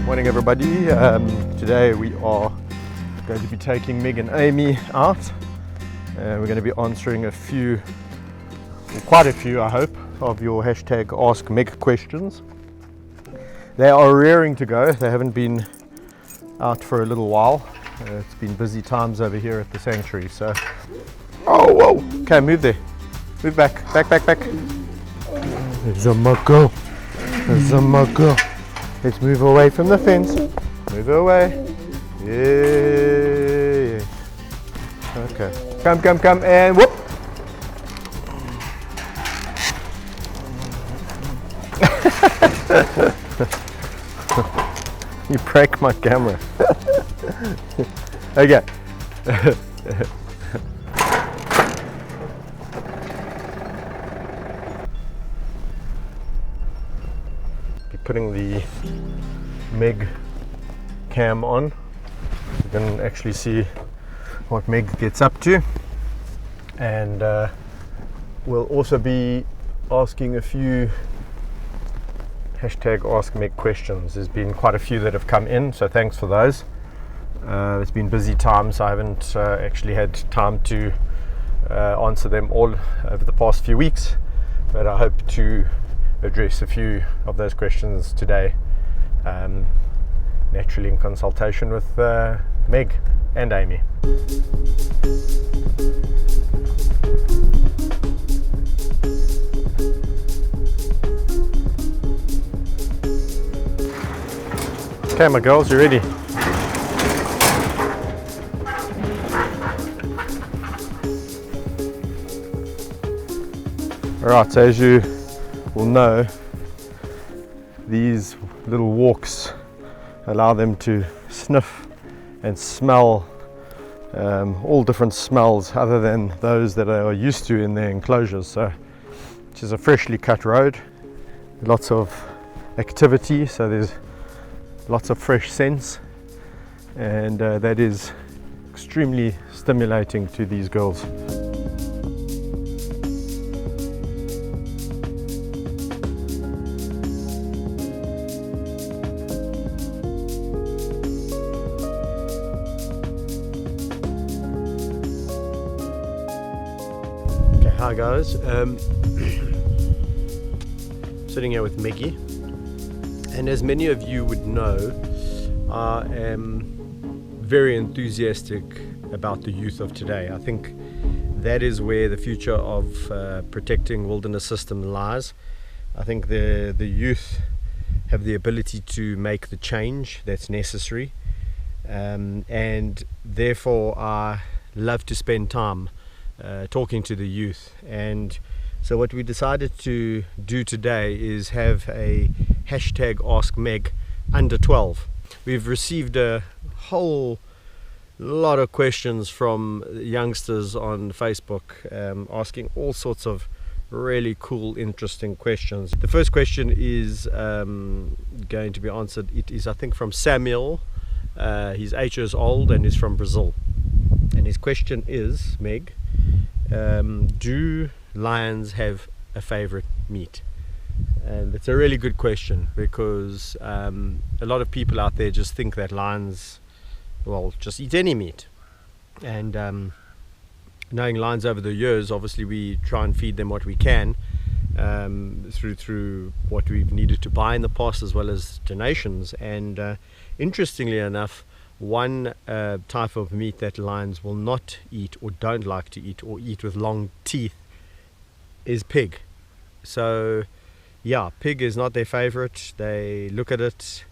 Morning everybody. Today we are going to be taking Meg and Amy out. We're going to be answering a few, well, quite a few I hope, of your hashtag Ask Meg questions. They are rearing to go. They haven't been out for a little while. It's been busy times over here at the sanctuary. So, oh whoa! Okay, move there. Move back. There's a muggle. There's a muggle. Let's move away from the fence. Move away. Yeah. Okay. Come, and whoop. You break my camera. Okay. Be putting the Meg cam on. You can actually see what Meg gets up to, and we'll also be asking a few hashtag Ask Meg questions. There's been quite a few that have come in, so thanks for those. It's been busy times, so I haven't actually had time to answer them all over the past few weeks, but I hope to address a few of those questions today, naturally in consultation with Meg and Amy. Okay, my girls, you ready? Alright, so as you will know, these little walks allow them to sniff and smell all different smells other than those that they are used to in their enclosures. So, which is a freshly cut road, lots of activity, so there's lots of fresh scents, and that is extremely stimulating to these girls. Okay, hi guys. Sitting here with Meggie. And as many of you would know, I am very enthusiastic about the youth of today. I think that is where the future of protecting wilderness system lies. I think the youth have the ability to make the change that's necessary, and therefore I love to spend time talking to the youth. And so what we decided to do today is have a hashtag Ask Meg under 12. We've received a whole lot of questions from youngsters on Facebook, asking all sorts of really cool, interesting questions. The first question is going to be answered. It is, I think, from Samuel. He's 8 years old and is from Brazil. And his question is, Meg, do lions have a favorite meat? And it's a really good question, because a lot of people out there just think that lions, well, just eat any meat. And knowing lions over the years, obviously we try and feed them what we can, through what we've needed to buy in the past, as well as donations. And interestingly enough, one type of meat that lions will not eat, or don't like to eat, or eat with long teeth, is pig. So yeah, pig is not their favorite. They look at it,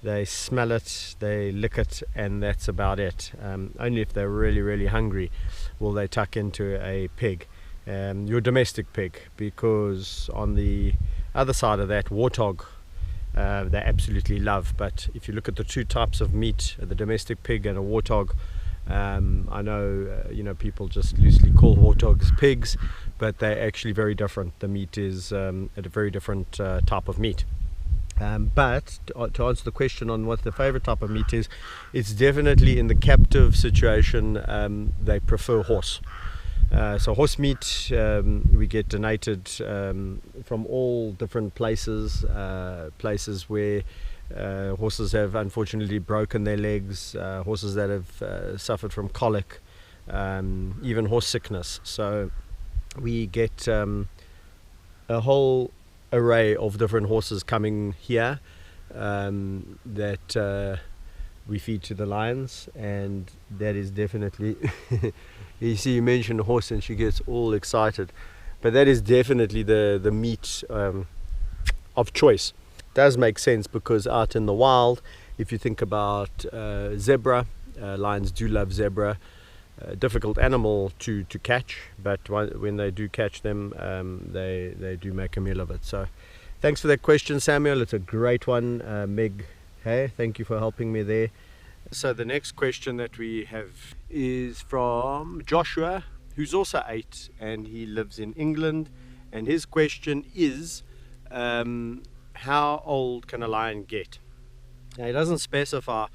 they smell it, they lick it, and that's about it. Only if they're really, really hungry will they tuck into a pig, your domestic pig, because on the other side of that, warthog, they absolutely love. But if you look at the two types of meat, the domestic pig and a warthog, I know people just loosely call warthogs pigs, but they're actually very different. The meat is a very different type of meat. But to answer the question on what the favorite type of meat is, it's definitely in the captive situation, they prefer horse. So horse meat we get donated from all different places where Horses have unfortunately broken their legs, horses that have suffered from colic, even horse sickness. So we get a whole array of different horses coming here that we feed to the lions, and that is definitely you see, you mentioned a horse and she gets all excited, but that is definitely the meat of choice. Does make sense, because out in the wild, if you think about zebra, lions do love zebra. Difficult animal to catch, but when they do catch them, they do make a meal of it. So thanks for that question, Samuel. It's a great one. Meg, hey, thank you for helping me there. So the next question that we have is from Joshua, who's also 8, and he lives in England, and his question is, how old can a lion get? Now, he doesn't specify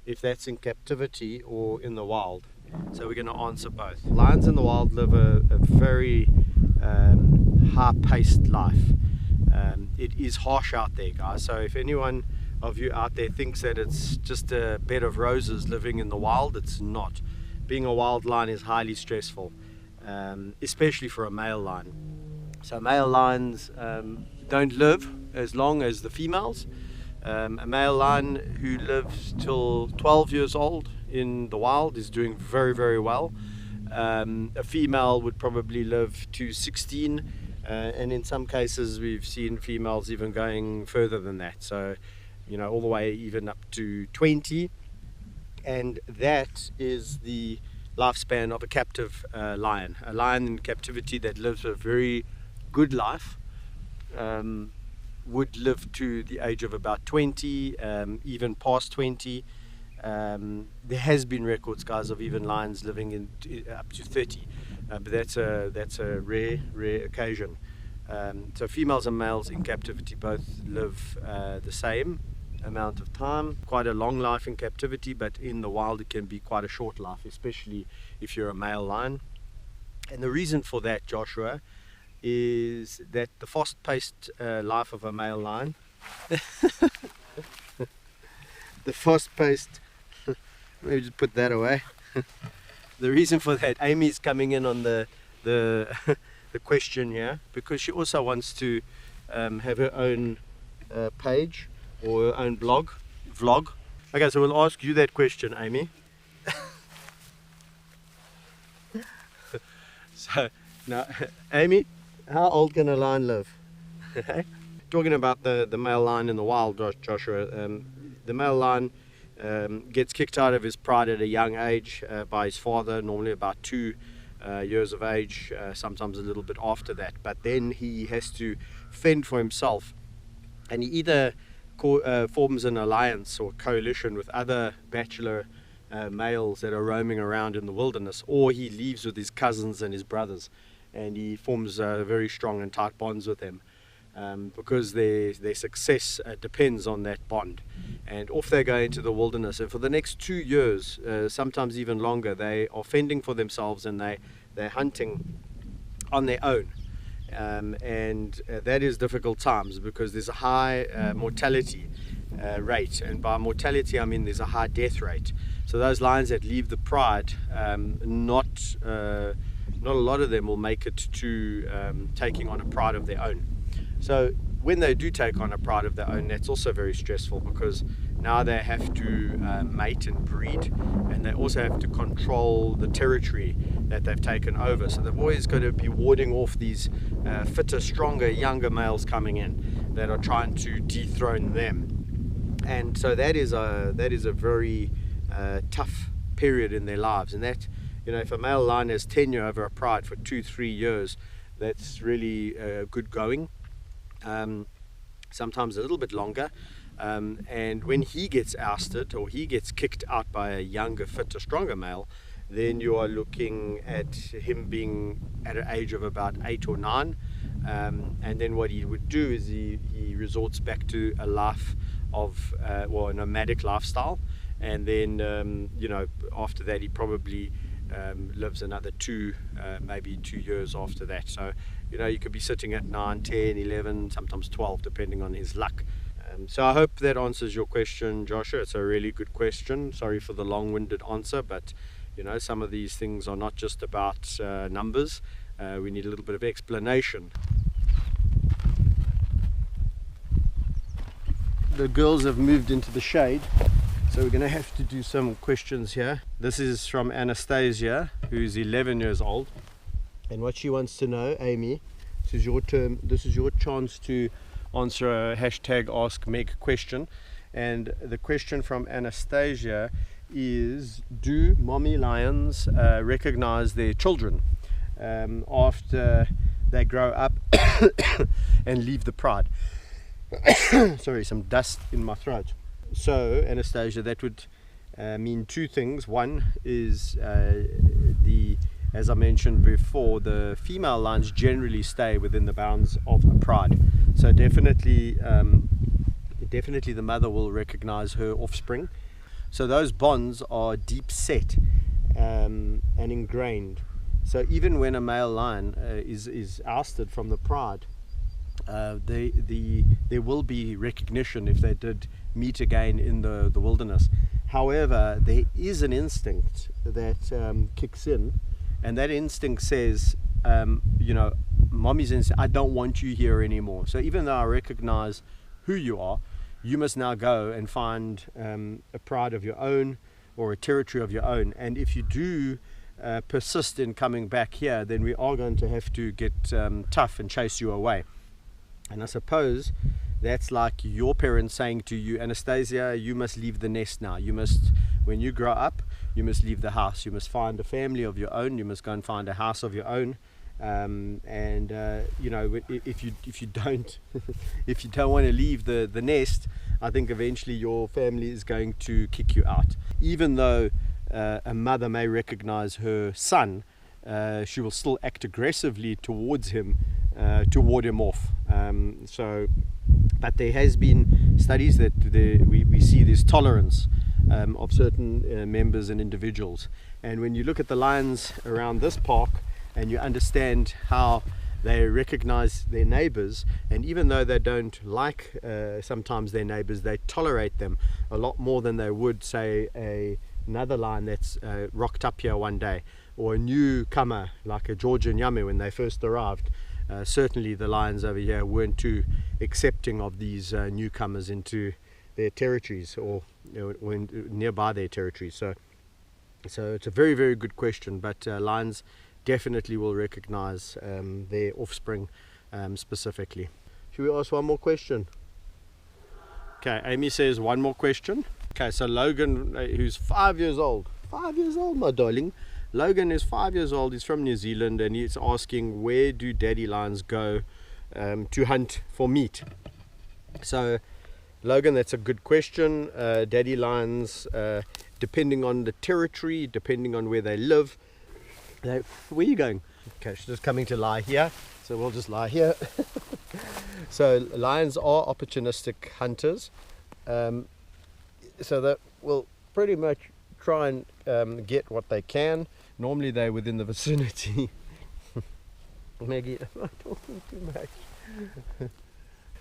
if that's in captivity or in the wild, so we're going to answer both. Lions in the wild live a very high-paced life. It is harsh out there, guys, so if anyone of you out there thinks that it's just a bed of roses living in the wild, it's not. Being a wild lion is highly stressful, especially for a male lion. So male lions don't live as long as the females. A male lion who lives till 12 years old in the wild is doing very, very well. A female would probably live to 16, and in some cases we've seen females even going further than that, so you know, all the way even up to 20, and that is the lifespan of a captive lion. A lion in captivity that lives a very good life would live to the age of about 20, even past 20. There has been records, guys, of even lions living in up to 30, but that's a rare occasion. So females and males in captivity both live the same amount of time. Quite a long life in captivity, but in the wild it can be quite a short life, especially if you're a male lion. And the reason for that, Joshua, is that the fast-paced life of a male lion the fast-paced maybe just put that away. The reason for that, Amy's coming in on the the question here, because she also wants to have her own page or her own vlog. Okay, so we'll ask you that question, Amy. So now, Amy, how old can a lion live? Talking about the male lion in the wild, Joshua, the male lion gets kicked out of his pride at a young age by his father, normally about 2 years of age, sometimes a little bit after that, but then he has to fend for himself, and he either forms an alliance or coalition with other bachelor males that are roaming around in the wilderness, or he leaves with his cousins and his brothers, and he forms very strong and tight bonds with them, because their success depends on that bond. And off they go into the wilderness, and for the next 2 years, sometimes even longer, they are fending for themselves, and they're hunting on their own. And that is difficult times, because there's a high mortality rate, and by mortality I mean there's a high death rate. So those lions that leave the pride, not a lot of them will make it to taking on a pride of their own. So when they do take on a pride of their own, that's also very stressful, because now they have to mate and breed, and they also have to control the territory that they've taken over. So they've always got to be warding off these fitter, stronger, younger males coming in that are trying to dethrone them. And so that is a very tough period in their lives. And that, you know, if a male lion has tenure over a pride for 2-3 years, that's really good going. Sometimes a little bit longer, and when he gets ousted or he gets kicked out by a younger, fitter, stronger male, then you are looking at him being at an age of about 8 or 9, and then what he would do is he resorts back to a life of a nomadic lifestyle, and then you know, after that he probably lives another maybe 2 years after that. So you know, you could be sitting at 9, 10, 11, sometimes 12, depending on his luck. So I hope that answers your question, Joshua. It's a really good question. Sorry for the long-winded answer, but you know, some of these things are not just about numbers. We need a little bit of explanation. The girls have moved into the shade, so we're going to have to do some questions here. This is from Anastasia, who's 11 years old, and what she wants to know, Amy, this is your term, this is your chance to answer a hashtag Ask Meg question. And the question from Anastasia is, do mommy lions recognize their children after they grow up and leave the pride? Sorry, some dust in my throat. So Anastasia, that would mean two things. One is as I mentioned before, the female lions generally stay within the bounds of a pride. So definitely the mother will recognize her offspring. So those bonds are deep set and ingrained. So even when a male lion is ousted from the pride, there will be recognition if they did meet again in the wilderness. However, there is an instinct that kicks in, and that instinct says, you know, mommy's instinct, I don't want you here anymore. So even though I recognize who you are, you must now go and find a pride of your own or a territory of your own. And if you do persist in coming back here, then we are going to have to get tough and chase you away. And I suppose that's like your parents saying to you, Anastasia, you must leave the nest now. You must, when you grow up, you must leave the house. You must find a family of your own. You must go and find a house of your own. You know, if you don't if you don't want to leave the nest, I think eventually your family is going to kick you out. Even though a mother may recognize her son, she will still act aggressively towards him to ward him off. But there has been studies that we see this tolerance of certain members and individuals. And when you look at the lions around this park and you understand how they recognize their neighbors, and even though they don't like sometimes their neighbors, they tolerate them a lot more than they would, say, another lion that's rocked up here one day, or a newcomer like a Georgian Yami when they first arrived. Certainly the lions over here weren't too accepting of these newcomers into their territories, or nearby their territories. So it's a very, very good question, but lions definitely will recognize their offspring specifically. Should we ask one more question? Okay, Amy says one more question. Okay, so Logan, who's 5 years old, my darling. Logan is 5 years old, he's from New Zealand, and he's asking, where do daddy lions go to hunt for meat? So Logan, that's a good question. Daddy lions, depending on the territory, depending on where they live, where are you going? Okay, she's just coming to lie here, so we'll just lie here. So lions are opportunistic hunters, so that will pretty much try and get what they can. Normally they're within the vicinity. Maggie, am I talking too much?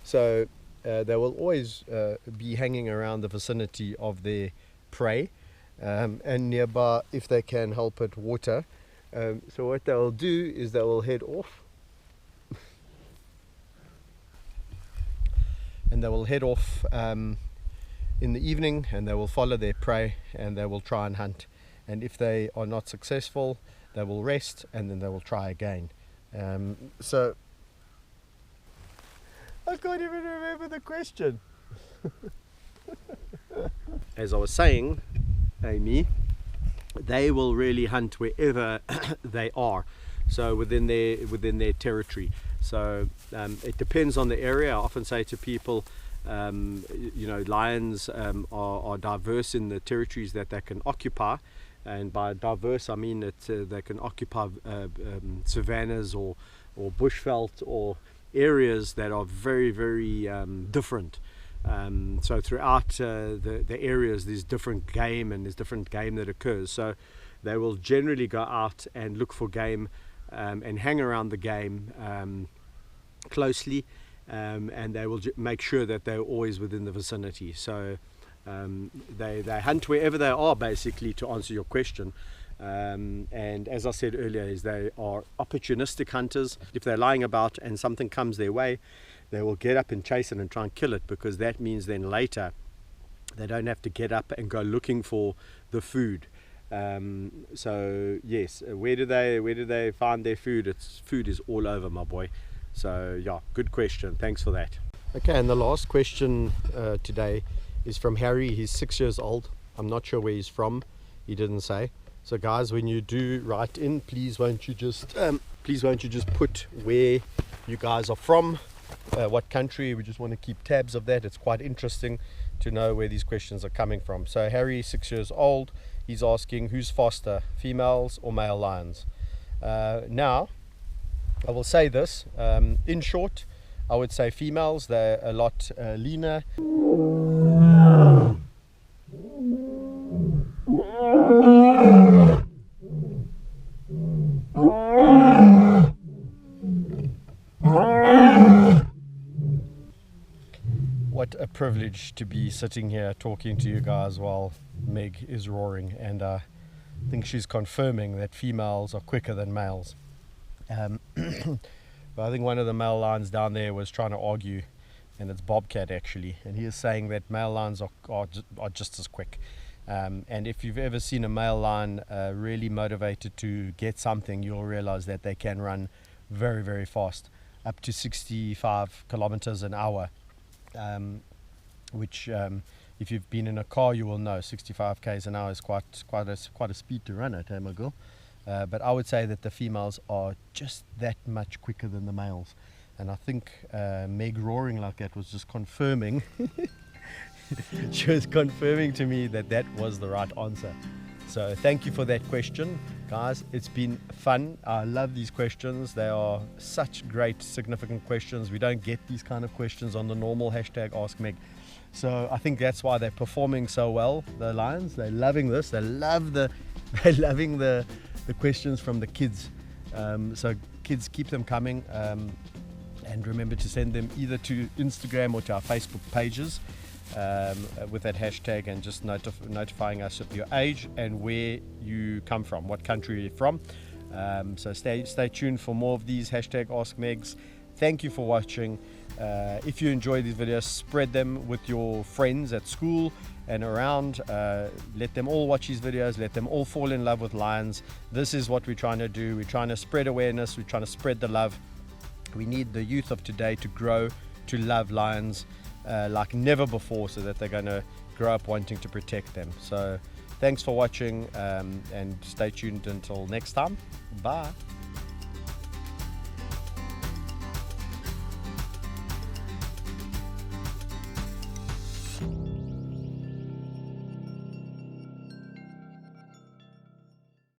So they will always be hanging around the vicinity of their prey, and nearby, if they can help it, water. So what they will do is they will head off, and they will head off in the evening, and they will follow their prey, and they will try and hunt. And if they are not successful, they will rest, and then they will try again. So I can't even remember the question. As I was saying, Amy, they will really hunt wherever they are, so within their territory. So it depends on the area. I often say to people, you know, lions are diverse in the territories that they can occupy, and by diverse I mean that they can occupy savannas or bushveld or areas that are very, very different. So throughout the areas there's different game, and there's different game that occurs. So they will generally go out and look for game and hang around the game closely, and they will make sure that they're always within the vicinity. So they hunt wherever they are, basically, to answer your question. And as I said earlier, is they are opportunistic hunters. If they're lying about and something comes their way, they will get up and chase it and try and kill it, because that means then later they don't have to get up and go looking for the food. So yes, where do they find their food? Food is all over, my boy. So yeah, good question, thanks for that. Okay, and the last question today is from Harry. He's 6 years old. I'm not sure where he's from, he didn't say. So guys, when you do write in, please won't you just put where you guys are from, what country. We just want to keep tabs of that. It's quite interesting to know where these questions are coming from. So Harry, 6 years old, he's asking, who's faster, females or male lions? Now I will say this, in short, I would say females. They're a lot leaner. What a privilege to be sitting here talking to you guys while Meg is roaring, and I think she's confirming that females are quicker than males. But I think one of the male lions down there was trying to argue, and it's Bobcat actually, and he is saying that male lions are just as quick. And if you've ever seen a male lion really motivated to get something, you'll realize that they can run very, very fast, up to 65 kilometers an hour, which if you've been in a car, you will know 65 k's an hour is quite a speed to run at, my girl. But I would say that the females are just that much quicker than the males, and I think Meg roaring like that was just confirming. She was confirming to me that that was the right answer. So thank you for that question, guys. It's been fun. I love these questions. They are such great, significant questions. We don't get these kind of questions on the normal hashtag Ask Meg. So I think that's why they're performing so well, the lions. They're loving this. They're loving the questions from the kids. So kids, keep them coming. And remember to send them either to Instagram or to our Facebook pages with that hashtag, and just notifying us of your age and where you come from, what country you're from. So stay tuned for more of these hashtag Ask Megs. Thank you for watching. If you enjoy these videos, spread them with your friends at school and around. Let them all watch these videos. Let them all fall in love with lions. This is what we're trying to do. We're trying to spread awareness. We're trying to spread the love. We need the youth of today to grow to love lions like never before, so that they're going to grow up wanting to protect them. So thanks for watching, and stay tuned until next time. Bye.